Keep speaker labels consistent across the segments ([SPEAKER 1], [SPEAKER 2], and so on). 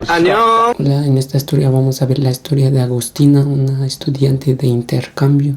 [SPEAKER 1] Año.
[SPEAKER 2] Hola, en esta historia vamos a ver la historia de Agustina, una estudiante de intercambio.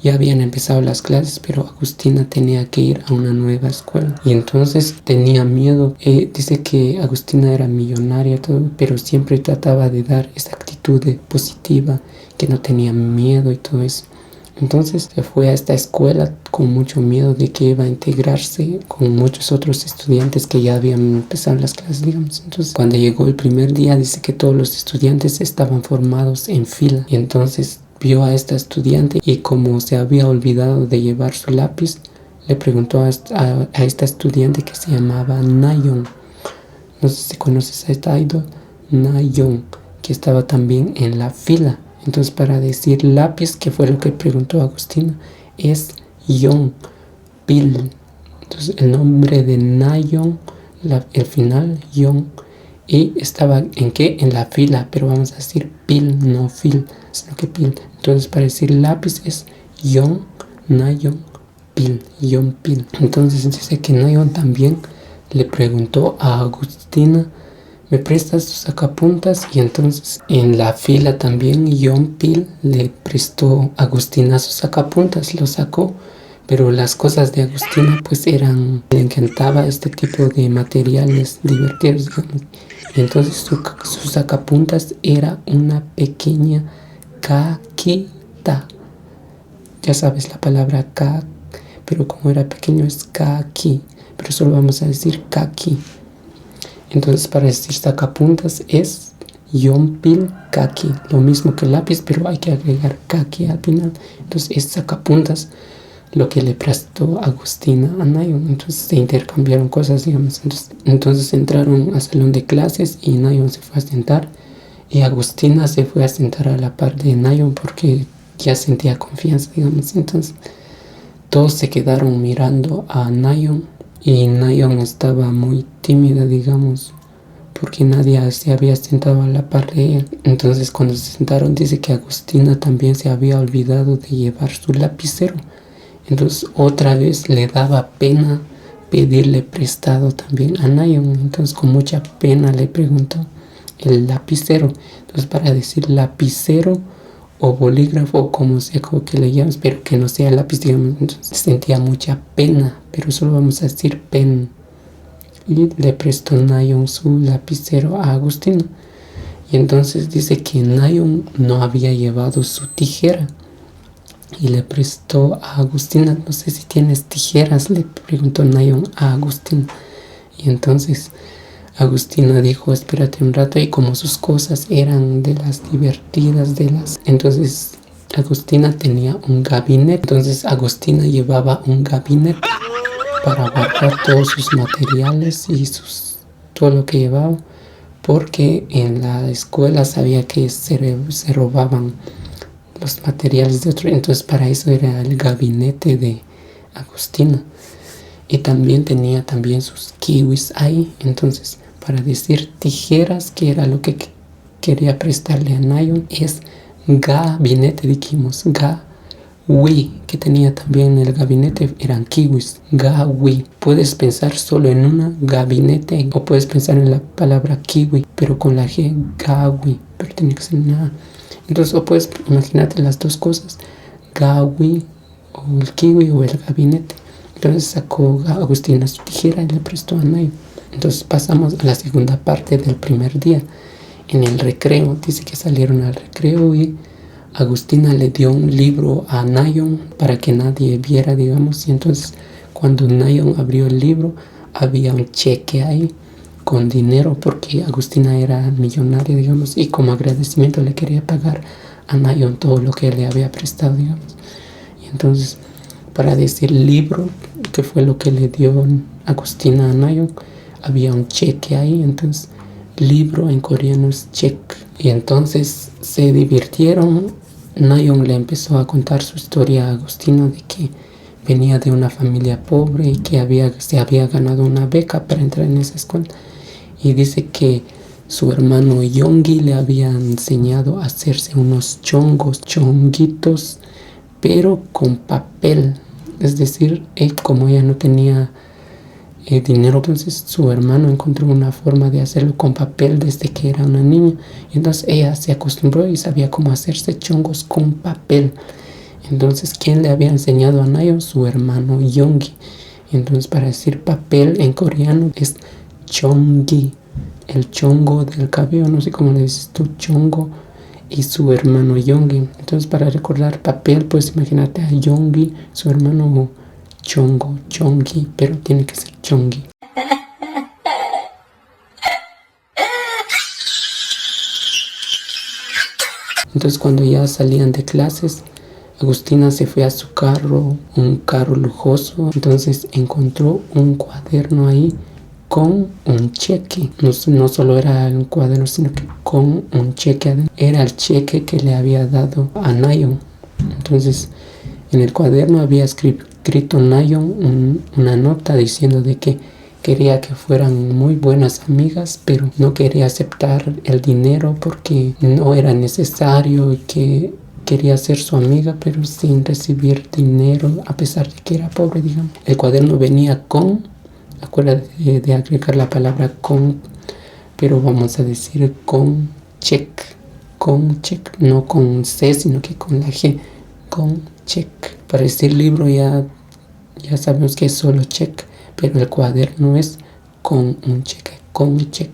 [SPEAKER 2] Ya habían empezado las clases, pero Agustina tenía que ir a una nueva escuela y entonces tenía miedo. Dice que Agustina era millonaria, todo, pero siempre trataba de dar esa actitud positiva, que no tenía miedo y todo eso. Entonces se fue a esta escuela con mucho miedo de que iba a integrarse con muchos otros estudiantes que ya habían empezado las clases, digamos. Entonces cuando llegó el primer día dice que todos los estudiantes estaban formados en fila y entonces vio a esta estudiante y como se había olvidado de llevar su lápiz, le preguntó a esta estudiante que se llamaba Nayon. No sé si conoces a esta idol, Nayon, que estaba también en la fila. Entonces para decir lápiz, que fue lo que preguntó Agustina, es Yon Pil. Entonces el nombre de Nayon, el final, Yon, y estaba en qué, en la fila, pero vamos a decir pil, no fil, sino que pil. Entonces para decir lápiz es Yon, Nayon, Pil, Yon Pil. Entonces dice que Nayon también le preguntó a Agustina, ¿me prestas tus sacapuntas? Y entonces en la fila también Yon Pil le prestó a Agustina sus sacapuntas, lo sacó. Pero las cosas de Agustina pues le encantaba este tipo de materiales divertidos, digamos. Y entonces su sacapuntas era una pequeña caquita. Ya sabes la palabra ca, pero como era pequeño es caqui, pero solo vamos a decir caqui. Entonces para decir sacapuntas es yompil kaki, lo mismo que lápiz, pero hay que agregar kaki al final. Entonces es sacapuntas lo que le prestó Agustina a Nayon. Entonces se intercambiaron cosas, digamos. Entonces entraron al salón de clases y Nayon se fue a sentar y Agustina se fue a sentar a la par de Nayon porque ya sentía confianza, digamos. Entonces todos se quedaron mirando a Nayon y Nayon estaba muy tímida, digamos, porque nadie se había sentado a la par de ella. Entonces cuando se sentaron dice que Agustina también se había olvidado de llevar su lapicero. Entonces otra vez le daba pena pedirle prestado también a Nayon. Entonces con mucha pena le preguntó el lapicero. Entonces para decir lapicero o bolígrafo, como sea, como que le llamas, pero que no sea lápiz, digamos. Entonces sentía mucha pena, pero solo vamos a decir pen. Y le prestó Nayon su lapicero a Agustina. Y entonces dice que Nayon no había llevado su tijera y le prestó a Agustina. No sé si tienes tijeras, le preguntó Nayon a Agustina. Y entonces Agustina dijo, espérate un rato, y como sus cosas eran de las divertidas, entonces Agustina tenía un gabinete. Entonces Agustina llevaba un gabinete para guardar todos sus materiales y todo lo que llevaba, porque en la escuela sabía que se robaban los materiales de otro. Entonces para eso era el gabinete de Agustina. Y también tenía sus kiwis ahí. Entonces para decir tijeras, que era lo que quería prestarle a Nayon, es gabinete, dijimos, gawi, que tenía también en el gabinete, eran kiwis, gawi. Puedes pensar solo en una, gabinete, o puedes pensar en la palabra kiwi, pero con la G, gawi, pero tiene que ser una A. Entonces, o puedes imaginarte las dos cosas, gawi, o el kiwi, o el gabinete. Entonces sacó Agustina su tijera y le prestó a Nayon. Entonces pasamos a la segunda parte del primer día. En el recreo, dice que salieron al recreo y Agustina le dio un libro a Nayon para que nadie viera, digamos. Y entonces cuando Nayon abrió el libro, había un cheque ahí con dinero, porque Agustina era millonaria, digamos, y como agradecimiento le quería pagar a Nayon todo lo que le había prestado, digamos. Y entonces para decir libro, que fue lo que le dio Agustina a Nayon, había un cheque ahí. Entonces libro en coreano es check. Y entonces se divirtieron. Nayon le empezó a contar su historia a Agustina de que venía de una familia pobre y que se había ganado una beca para entrar en esa escuela. Y dice que su hermano Yongi le había enseñado a hacerse unos chonguitos, pero con papel. Es decir, como ella no tenía dinero. Entonces su hermano encontró una forma de hacerlo con papel desde que era una niña. Y entonces ella se acostumbró y sabía cómo hacerse chongos con papel. Entonces, ¿quién le había enseñado a Nayo? Su hermano Yonggi. Entonces, para decir papel en coreano es chonggi, el chongo del cabello, no sé cómo le dices tú, chongo, y su hermano Yonggi. Entonces, para recordar papel, pues imagínate a Yonggi, su hermano chongo, chonggi, pero tiene que ser chonggi. Entonces, cuando ya salían de clases, Agustina se fue a su carro, un carro lujoso. Entonces encontró un cuaderno ahí con un cheque. No solo era un cuaderno, sino que con un cheque adentro. Era el cheque que le había dado a Nayeon. Entonces en el cuaderno había escrito Nayeon una nota diciendo de que quería que fueran muy buenas amigas, pero no quería aceptar el dinero porque no era necesario, y que quería ser su amiga pero sin recibir dinero a pesar de que era pobre, digamos. El cuaderno venía con, acuérdate de agregar la palabra con, pero vamos a decir con check, no con C sino que con la G, con check. Para este libro ya sabemos que es solo check, pero el cuaderno es con un cheque, con check.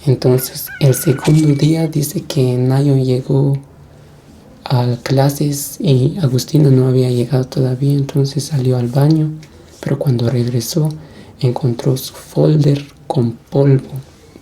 [SPEAKER 2] Entonces el segundo día dice que Nayeon llegó a clases y Agustina no había llegado todavía. Entonces salió al baño, pero cuando regresó encontró su folder con polvo.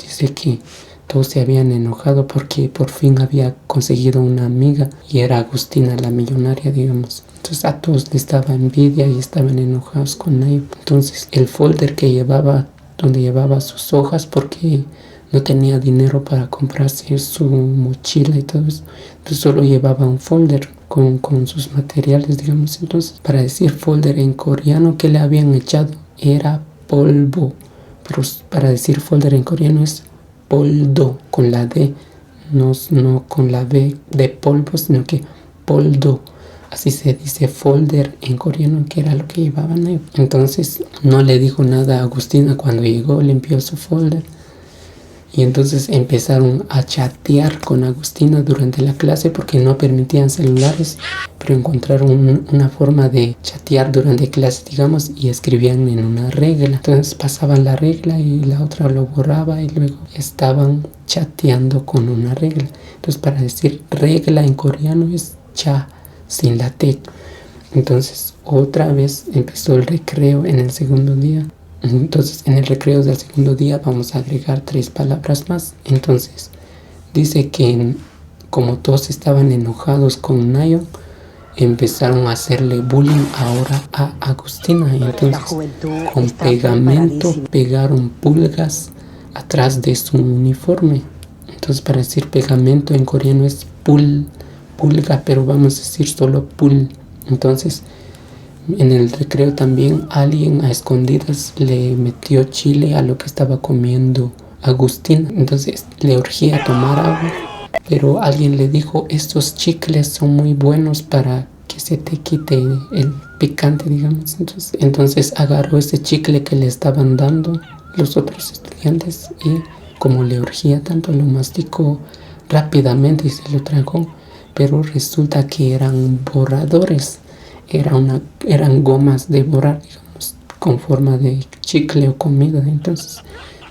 [SPEAKER 2] Dice que todos se habían enojado porque por fin había conseguido una amiga y era Agustina la millonaria, digamos. Entonces a todos les daba envidia y estaban enojados con ella. Entonces el folder que llevaba, donde llevaba sus hojas, porque no tenía dinero para comprarse su mochila y todo eso, entonces solo llevaba un folder con sus materiales, digamos. Entonces, para decir folder en coreano, ¿qué le habían echado? Era polvo. Pero para decir folder en coreano es poldo, con la D, no con la B de polvo, sino que poldo. Así se dice folder en coreano, que era lo que llevaban ahí. Entonces no le dijo nada a Agustina cuando llegó, limpió su folder. Y entonces empezaron a chatear con Agustina durante la clase porque no permitían celulares, pero encontraron una forma de chatear durante clase, digamos, y escribían en una regla. Entonces pasaban la regla y la otra lo borraba y luego estaban chateando con una regla. Entonces para decir regla en coreano es cha, sin la T. Entonces otra vez empezó el recreo en el segundo día. Entonces en el recreo del segundo día vamos a agregar 3 palabras más. Entonces dice que como todos estaban enojados con Nayeon, empezaron a hacerle bullying ahora a Agustina. Y entonces con pegamento pegaron pulgas atrás de su uniforme. Entonces para decir pegamento en coreano es pulga, pero vamos a decir solo pul. Entonces en el recreo también alguien a escondidas le metió chile a lo que estaba comiendo Agustina. Entonces le urgía tomar agua, pero alguien le dijo: estos chicles son muy buenos para que se te quite el picante, digamos. Entonces agarró ese chicle que le estaban dando los otros estudiantes y como le urgía tanto, lo masticó rápidamente y se lo tragó. Pero resulta que eran borradores. Eran gomas de borrar, digamos, con forma de chicle o comida. Entonces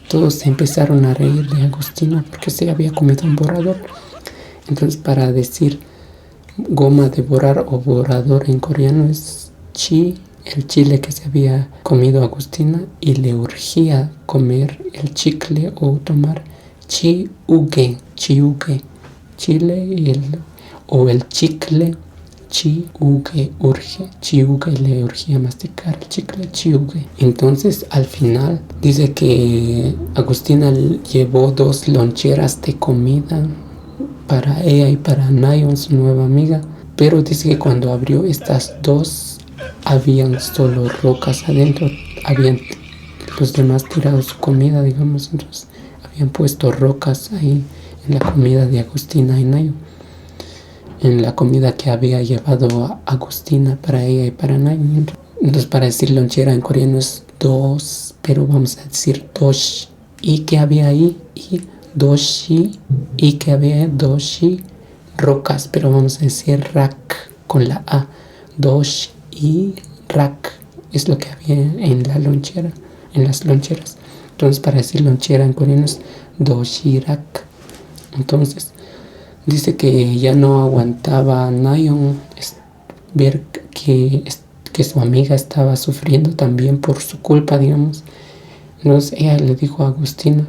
[SPEAKER 2] todos se empezaron a reír de Agustina porque se había comido un borrador. Entonces para decir goma de borrar o borrador en coreano es chi, el chile que se había comido Agustina y le urgía comer el chicle o tomar chiuge, chile y el chicle. Chiuge le urgía masticar el chicle, chiuge. Entonces al final dice que Agustina llevó 2 loncheras de comida para ella y para Nayeon, su nueva amiga, pero dice que cuando abrió estas 2 habían solo rocas adentro, habían los demás tirado su comida, digamos. Entonces habían puesto rocas ahí en la comida de Agustina y Nayeon, en la comida que había llevado a Agustina para ella y para Nayeon. Entonces para decir lonchera en coreano es dos, pero vamos a decir dos, y que había ahí, y doshi, y que había ahí, doshi, rocas, pero vamos a decir rak con la A, dosh y rak, es lo que había en la lonchera, en las loncheras. Entonces para decir lonchera en coreano es doshirak. Entonces dice que ya no aguantaba Nayeon ver que su amiga estaba sufriendo también por su culpa, digamos. Entonces ella le dijo a Agustina,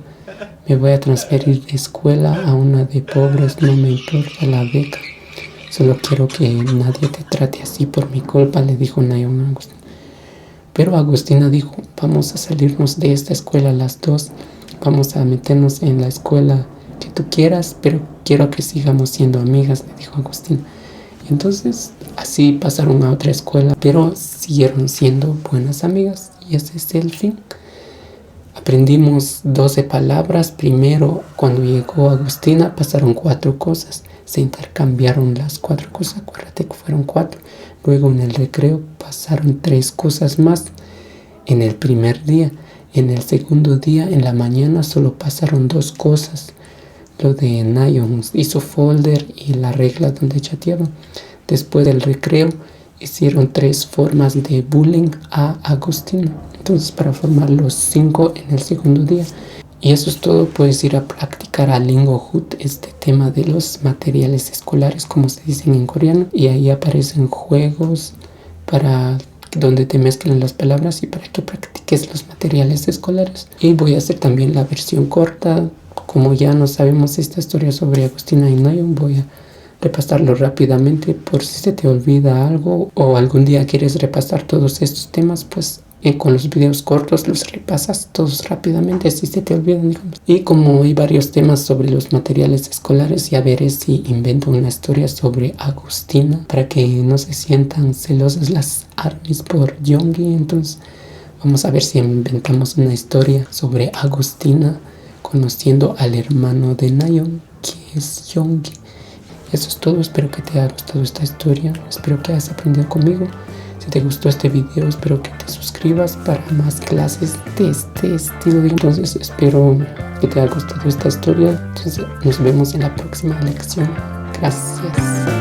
[SPEAKER 2] me voy a transferir de escuela a una de pobres, no me importa la beca. Solo quiero que nadie te trate así por mi culpa, le dijo Nayeon a Agustina. Pero Agustina dijo, vamos a salirnos de esta escuela las dos, vamos a meternos en la escuela que tú quieras, pero quiero que sigamos siendo amigas, le dijo Agustina. Y entonces así pasaron a otra escuela, pero siguieron siendo buenas amigas y ese es el fin. Aprendimos 12 palabras. Primero, cuando llegó Agustina, pasaron 4 cosas. Se intercambiaron las 4 cosas, acuérdate que fueron 4. Luego en el recreo pasaron 3 cosas más en el primer día. En el segundo día, en la mañana, solo pasaron 2 cosas. Lo de Nayeon hizo folder y la regla donde chateaban. Después del recreo, hicieron 3 formas de bullying a Agustina. Entonces para formar los 5 en el segundo día. Y eso es todo. Puedes ir a practicar a Lingohut, este tema de los materiales escolares, como se dicen en coreano. Y ahí aparecen juegos para donde te mezclan las palabras y para que practiques los materiales escolares. Y voy a hacer también la versión corta. Como ya no sabemos esta historia sobre Agustina y Nayeon, voy a repasarlo rápidamente por si se te olvida algo o algún día quieres repasar todos estos temas, pues con los videos cortos los repasas todos rápidamente si se te olvidan, digamos. Y como hay varios temas sobre los materiales escolares, ya veré si invento una historia sobre Agustina para que no se sientan celosas las ARMYs por Yoongi. Entonces vamos a ver si inventamos una historia sobre Agustina conociendo al hermano de Nayeon, que es Yoongi. Eso es todo. Espero que te haya gustado esta historia. Espero que hayas aprendido conmigo. Si te gustó este video, espero que te suscribas para más clases de este estilo. Entonces espero que te haya gustado esta historia. Entonces nos vemos en la próxima lección. Gracias.